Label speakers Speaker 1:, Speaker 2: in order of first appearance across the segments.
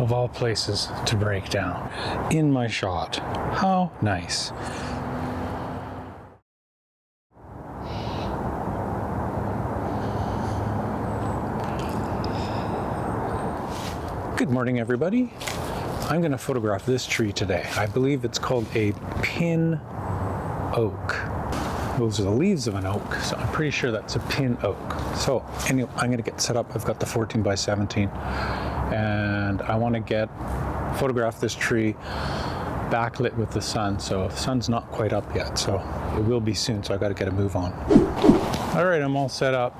Speaker 1: of all places to break down. In my shot. How nice. Good morning, everybody. I'm going to photograph this tree today. I believe it's called a pin oak. Those are the leaves of an oak, so I'm pretty sure that's a pin oak. So anyway, I'm going to get set up. I've got the 14 by 17 and I want to photograph this tree backlit with the sun. So the sun's not quite up yet, so it will be soon, so I got to get a move on. All right, I'm all set up.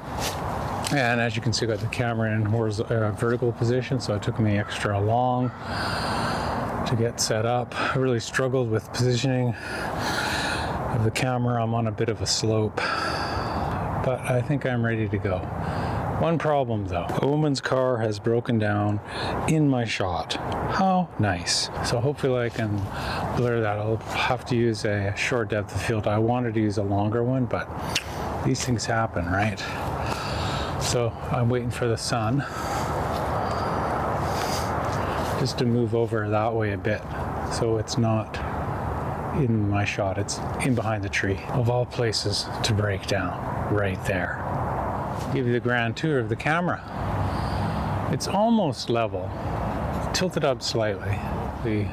Speaker 1: And as you can see, I got the camera in vertical position, so it took me extra long to get set up. I really struggled with positioning of the camera. I'm on a bit of a slope, but I think I'm ready to go. One problem though, a woman's car has broken down in my shot. How nice. So hopefully I can blur that. I'll have to use a short depth of field. I wanted to use a longer one, but these things happen, right? So I'm waiting for the sun just to move over that way a bit, so it's not in my shot, it's in behind the tree. Of all places to break down, right there. Give you the grand tour of the camera. It's almost level, tilted up slightly. The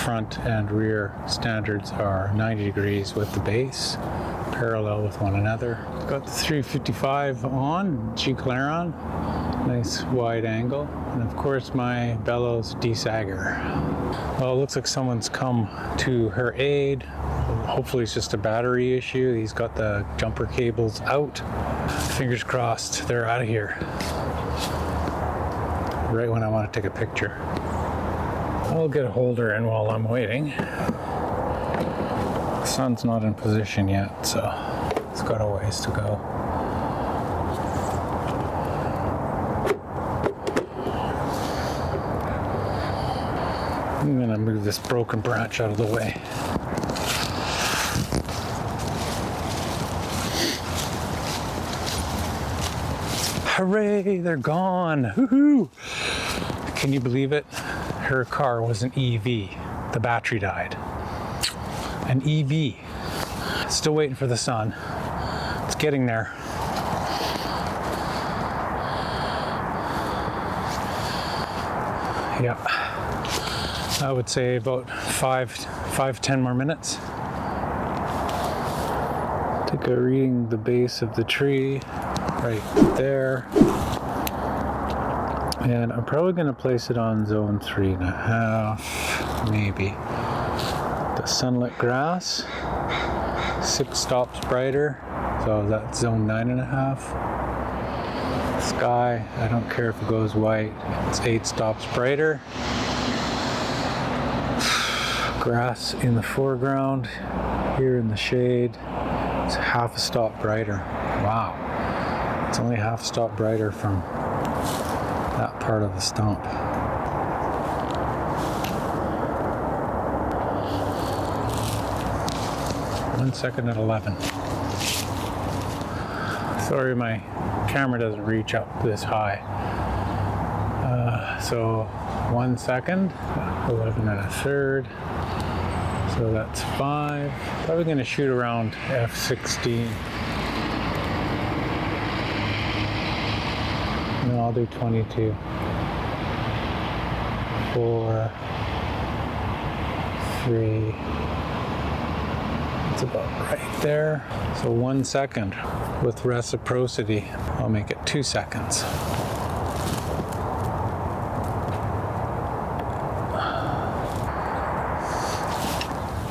Speaker 1: front and rear standards are 90 degrees with the base, parallel with one another. Got the 355 on, G-Claron, nice wide angle, and of course my bellows desagger. Well, it looks like someone's come to her aid. Hopefully it's just a battery issue. He's got the jumper cables out. Fingers crossed they're out of here. Right when I want to take a picture. I'll get a holder in while I'm waiting. The sun's not in position yet, so it's got a ways to go. I'm gonna move this broken branch out of the way. Hooray, they're gone. Woohoo! Can you believe it? Her car was an EV. The battery died. An EV. Still waiting for the sun. It's getting there. Yeah. I would say about 10 more minutes. Take a reading the base of the tree right there. And I'm probably going to place it on zone 3.5, maybe. The sunlit grass, 6 stops brighter, so that's zone 9.5. Sky, I don't care if it goes white, it's 8 stops brighter. Grass in the foreground, here in the shade, it's half a stop brighter. Wow, it's only half a stop brighter from that part of the stump. One second at 11. Sorry, my camera doesn't reach up this high. So 1 second, 11 1/3. So that's 5. Probably going to shoot around f16. No, I'll do 22. 4, 3. It's about right there. So 1 second. With reciprocity, I'll make it 2 seconds.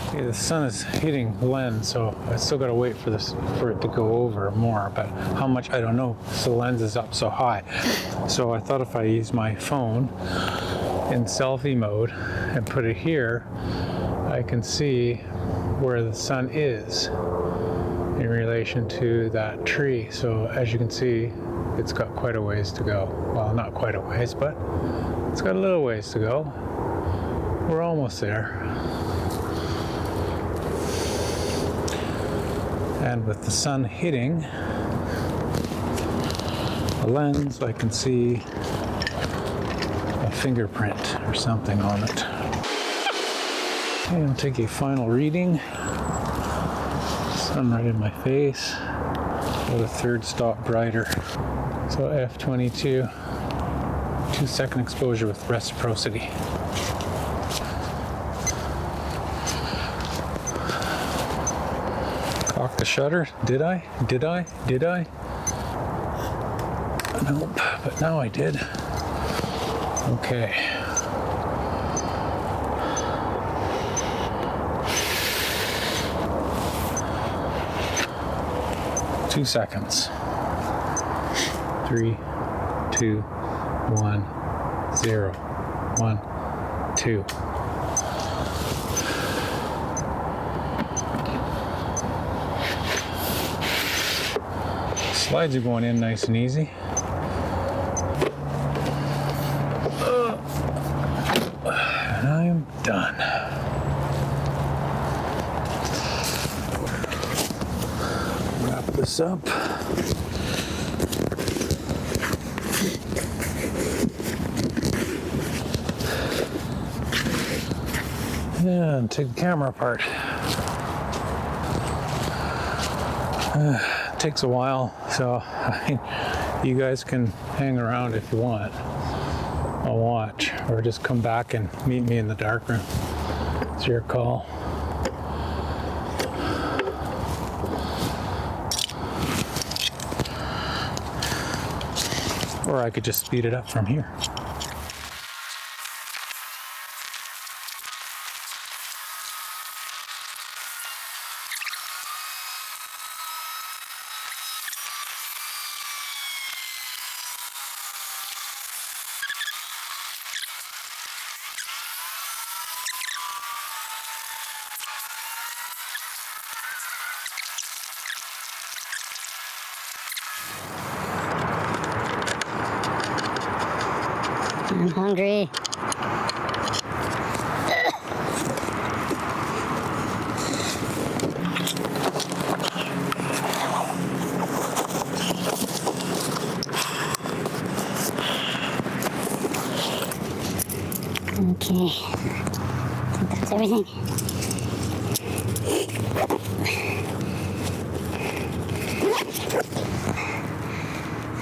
Speaker 1: Okay, the sun is hitting the lens, so I still gotta wait for it to go over more, but how much, I don't know, so the lens is up so high. So I thought if I use my phone in selfie mode and put it here, I can see where the sun is in relation to that tree. So as you can see, it's got quite a ways to go. Well, not quite a ways, but it's got a little ways to go. We're almost there. And with the sun hitting the lens, I can see a fingerprint or something on it. Okay, I'll take a final reading. Sun right in my face. Go a third stop brighter. So F22, 2-second exposure with reciprocity. Cock the shutter. Did I? Nope, but now I did. Okay. Two seconds. 3, 2, 1, 0, 1, 2. Slides are going in nice and easy. And I'm done. Wrap this up. And take the camera apart. Takes a while, so you guys can hang around if you want. I'll watch, or just come back and meet me in the darkroom. It's your call. Or I could just speed it up from here.
Speaker 2: I'm hungry. Okay, I think that's everything.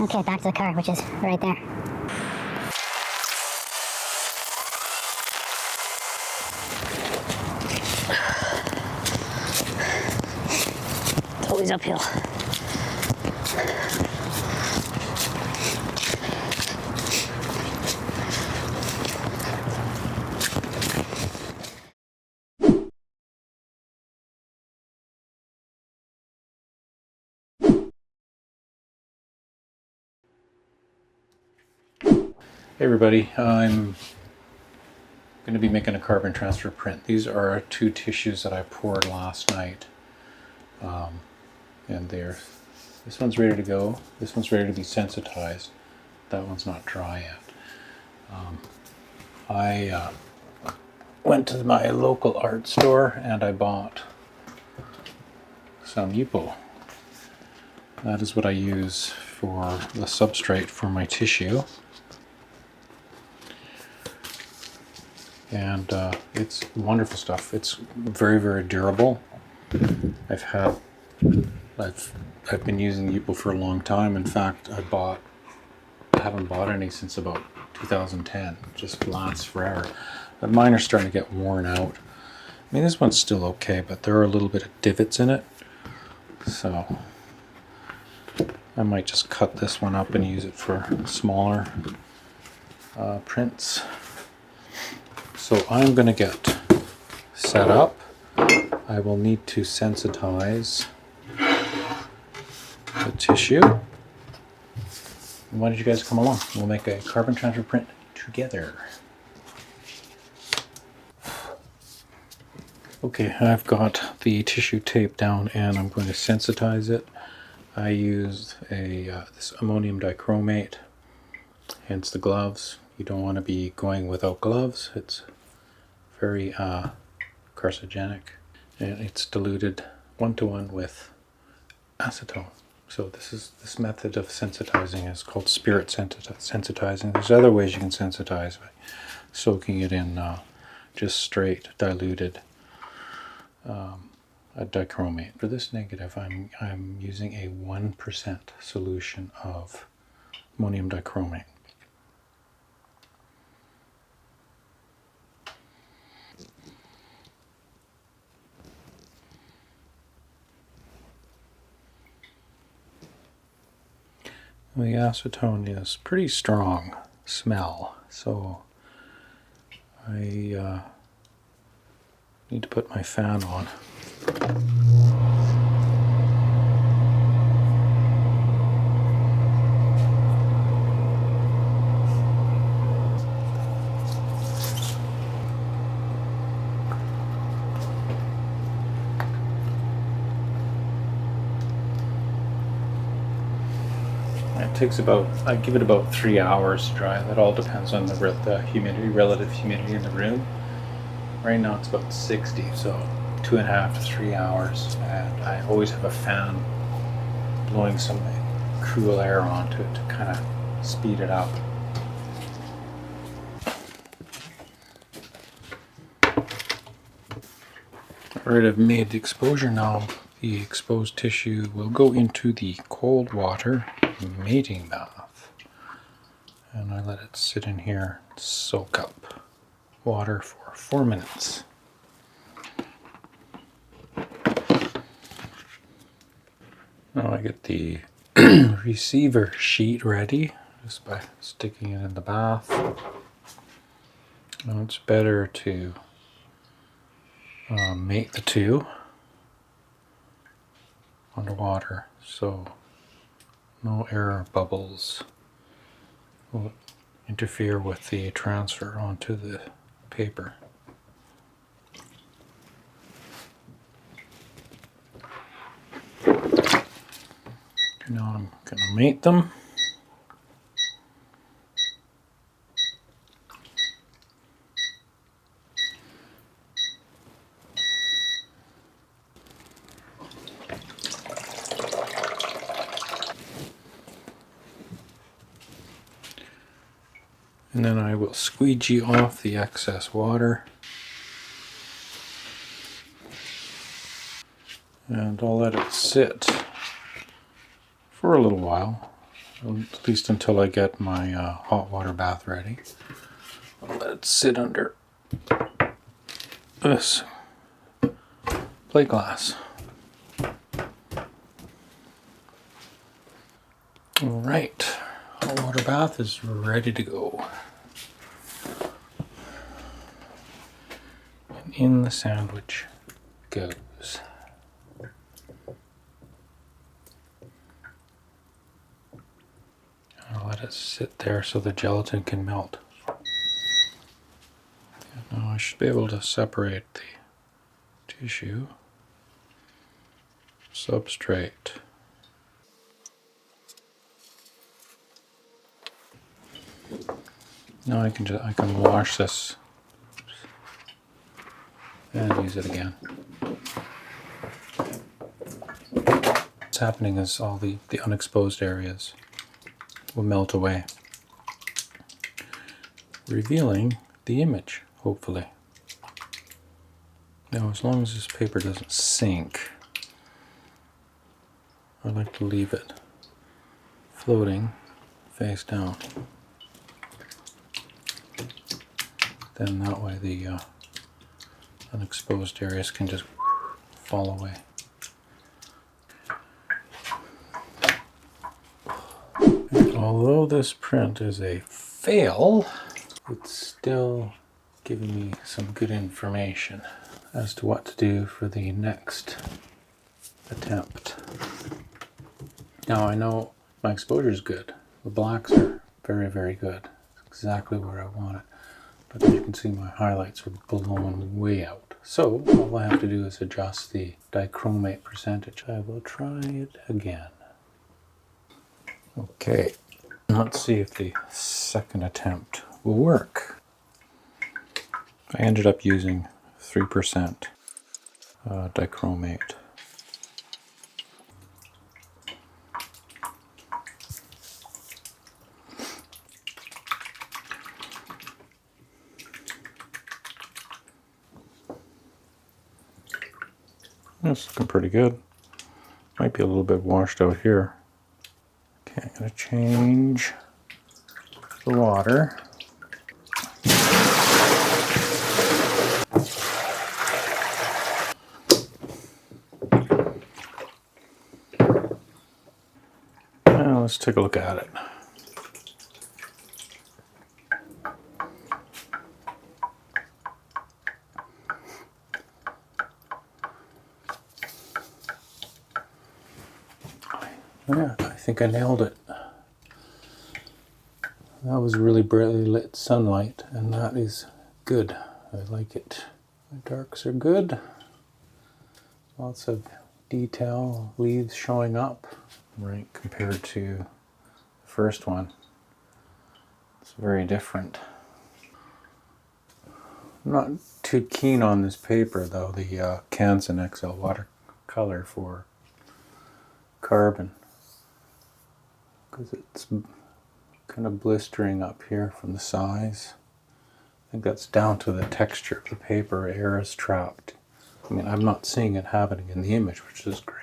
Speaker 2: Okay, back to the car, which is right there. It's always uphill.
Speaker 1: Hey everybody, I'm going to be making a carbon transfer print. These are 2 tissues that I poured last night, and this one's ready to go. This one's ready to be sensitized. That one's not dry yet. I went to my local art store and I bought some Yupo. That is what I use for the substrate for my tissue. And it's wonderful stuff. It's very, very durable. I've been using Yupo for a long time. In fact, I haven't bought any since about 2010. It just lasts forever. But mine are starting to get worn out. I mean, this one's still okay, but there are a little bit of divots in it. So I might just cut this one up and use it for smaller prints. So I'm going to get set up. I will need to sensitize the tissue. And why don't you guys come along? We'll make a carbon transfer print together. Okay, I've got the tissue taped down and I'm going to sensitize it. I used this ammonium dichromate, hence the gloves. You don't want to be going without gloves. It's very carcinogenic, and it's diluted 1-to-1 with acetone. So this method of sensitizing is called spirit sensitizing. There's other ways you can sensitize by soaking it in just straight diluted dichromate. For this negative, I'm using a 1% solution of ammonium dichromate. The acetone is pretty strong smell, so I need to put my fan on. It takes I give it about 3 hours to dry. That all depends on the humidity, relative humidity in the room. Right now it's about 60, so 2.5 to 3 hours. And I always have a fan blowing some cool air onto it to kind of speed it up. Alright, I've made the exposure now. The exposed tissue will go into the cold water mating bath. And I let it sit in here, soak up water for 4 minutes. Now I get the receiver sheet ready just by sticking it in the bath. Now it's better to mate the two underwater so no air bubbles will interfere with the transfer onto the paper. Now I'm going to mate them. And then I will squeegee off the excess water. And I'll let it sit for a little while, at least until I get my hot water bath ready. I'll let it sit under this plate glass. Alright, hot water bath is ready to go. And in the sandwich goes. I'll let it sit there so the gelatin can melt. And now I should be able to separate the tissue, substrate. Now I can wash this and use it again. What's happening is all the unexposed areas will melt away, revealing the image, hopefully. Now, as long as this paper doesn't sink, I like to leave it floating face down. Then that way the unexposed areas can just fall away. And although this print is a fail, it's still giving me some good information as to what to do for the next attempt. Now I know my exposure is good. The blacks are very, very good. It's exactly where I want it. But as you can see, my highlights are blown way out. So all I have to do is adjust the dichromate percentage. I will try it again. Okay, let's see if the second attempt will work. I ended up using 3% dichromate. That's looking pretty good. Might be a little bit washed out here. Okay, I'm going to change the water. Now let's take a look at it. Yeah, I think I nailed it. That was really brightly lit sunlight, and that is good. I like it. The darks are good. Lots of detail, leaves showing up, right, compared to the first one. It's very different. I'm not too keen on this paper though, the Canson XL watercolor for carbon, because it's kind of blistering up here from the size. I think that's down to the texture of the paper. Air is trapped. I mean, I'm not seeing it happening in the image, which is great.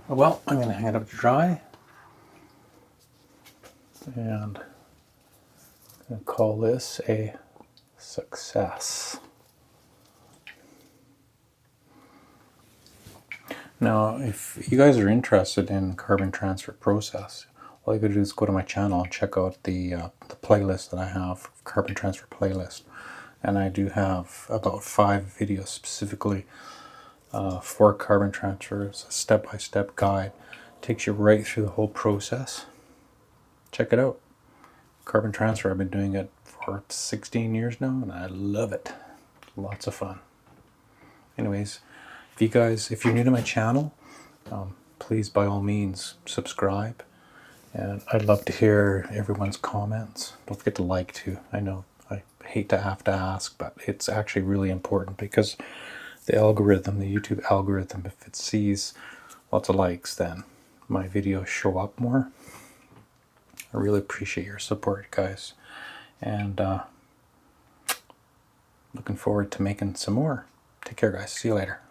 Speaker 1: Well, I'm going to hang it up to dry, and I'm going to call this a success. Now, if you guys are interested in carbon transfer process, all you gotta do is go to my channel and check out the playlist that I have, carbon transfer playlist. And I do have about 5 videos specifically for carbon transfer. It's a step-by-step guide. Takes you right through the whole process. Check it out. Carbon transfer, I've been doing it for 16 years now, and I love it. Lots of fun. Anyways, if you're new to my channel, please by all means subscribe, and I'd love to hear everyone's comments. Don't forget to like too. I know I hate to have to ask, but it's actually really important, because the algorithm, the YouTube algorithm, if it sees lots of likes, then my videos show up more. I really appreciate your support, guys, and looking forward to making some more. Take care, guys. See you later.